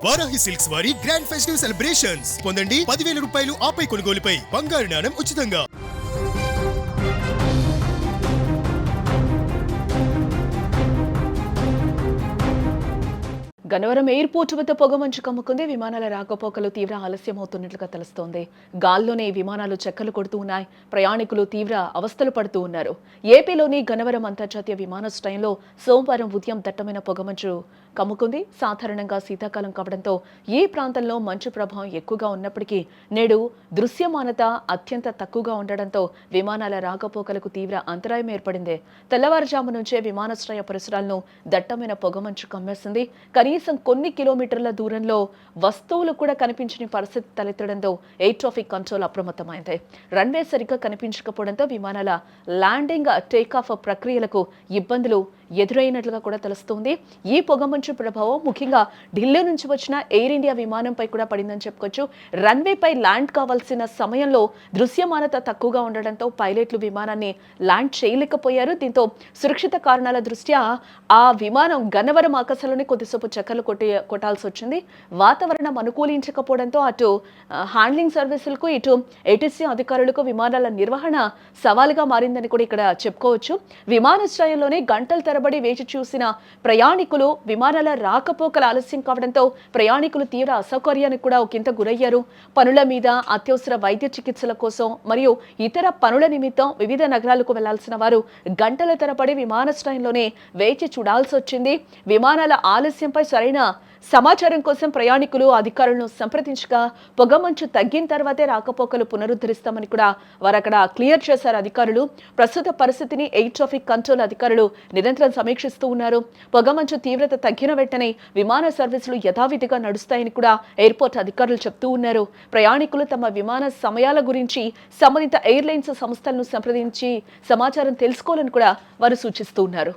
Varahi silks వారి grand festive celebrations పొందండి 10,000 రూపాయలు ఆపై కొనుగోలుపై బంగారు నాణెం ఉచితంగా. గన్నవరం ఎయిర్పోర్ట్ వద్ద పొగమంచు కమ్ముకుంది. విమానాల రాకపోకలు తీవ్ర ఆలస్యం అవుతున్నట్లుగా తెలుస్తోంది. గాల్లోనే విమానాలు చెక్కలు కొడుతూ ఉన్నాయి. ప్రయాణికులు తీవ్ర అవస్థలు పడుతూ ఉన్నారు. ఏపీలోని గన్నవరం అంతర్జాతీయ విమానాశ్రయంలో సోమవారం ఉదయం దట్టమైన పొగమంచు కమ్ముకుంది. సాధారణంగా శీతాకాలం కావడంతో ఈ ప్రాంతంలో మంచు ప్రభావం ఎక్కువగా ఉన్నప్పటికీ నేడు దృశ్యమానత అత్యంత తక్కువగా ఉండడంతో విమానాల రాకపోకలకు తీవ్ర అంతరాయం ఏర్పడింది. తెల్లవారుజాము నుంచే విమానాశ్రయ పరిసరాలను దట్టమైన పొగమంచు కమ్మేసింది. కనీసం కొన్ని కిలోమీటర్ల దూరంలో వస్తువులు కూడా కనిపించని పరిస్థితి తలెత్తడంతో ఎయిర్ ట్రాఫిక్ కంట్రోల్ అప్రమత్తమైంది. రన్వే సరిగ్గా కనిపించకపోవడంతో విమానాల ల్యాండింగ్ టేకాఫ్ ప్రక్రియలకు ఇబ్బందులు ఎదురైనట్లుగా కూడా తెలుస్తోంది. ఈ పొగమంచు ప్రభావం ముఖ్యంగా ఢిల్లీ నుంచి వచ్చిన ఎయిర్ ఇండియా విమానంపై కూడా పడిందని చెప్పుకోవచ్చు. రన్వేపై ల్యాండ్ కావాల్సిన సమయంలో దృశ్యమానత తక్కువగా ఉండడంతో పైలట్లు విమానాన్ని ల్యాండ్ చేయలేకపోయారు. దీంతో సురక్షిత కారణాల దృష్ట్యా ఆ విమానం గన్నవరం ఆకాశంలోనే కొద్దిసేపు చక్కర్లు కొట్టాల్సి వచ్చింది. వాతావరణం అనుకూలించకపోవడంతో అటు హ్యాండ్లింగ్ సర్వీసులకు ఇటు ఏటీసీ అధికారులకు విమానాల నిర్వహణ సవాలుగా మారిందని కూడా ఇక్కడ చెప్పుకోవచ్చు. విమానాశ్రయంలోనే గంటల తరబడి వేచి చూసిన ప్రయాణికులు విమానాల రాకపోకల ఆలస్యం కావడంతో ప్రయాణికులు తీవ్ర అసౌకర్యానికి కూడా ఒకంత గురయ్యారు. పనుల మీద, అత్యవసర వైద్య చికిత్సల కోసం మరియు ఇతర పనుల నిమిత్తం వివిధ నగరాలకు వెళ్లాల్సిన వారు గంటల తరబడి విమానాశ్రయంలోనే వేచి చూడాల్సి వచ్చింది. విమానాల ఆలస్యంపై సరైన సమాచారం కోసం ప్రయాణికులు అధికారులను సంప్రదించగా పొగమంచు తగ్గిన తర్వాతే రాకపోకలు పునరుద్ధరిస్తామని కూడా వారు అక్కడ క్లియర్ చేశారు అధికారులు. ప్రస్తుత పరిస్థితిని ఎయిర్ ట్రాఫిక్ కంట్రోల్ అధికారులు నిరంతరం సమీక్షిస్తూ ఉన్నారు. పొగమంచు తీవ్రత తగ్గిన వెంటనే విమాన సర్వీసులు యథావిధిగా నడుస్తాయని కూడా ఎయిర్పోర్ట్ అధికారులు చెప్తూ ఉన్నారు. ప్రయాణికులు తమ విమాన సమయాల గురించి సంబంధిత ఎయిర్లైన్స్ సంస్థలను సంప్రదించి సమాచారం తెలుసుకోవాలని కూడా వారు సూచిస్తూ ఉన్నారు.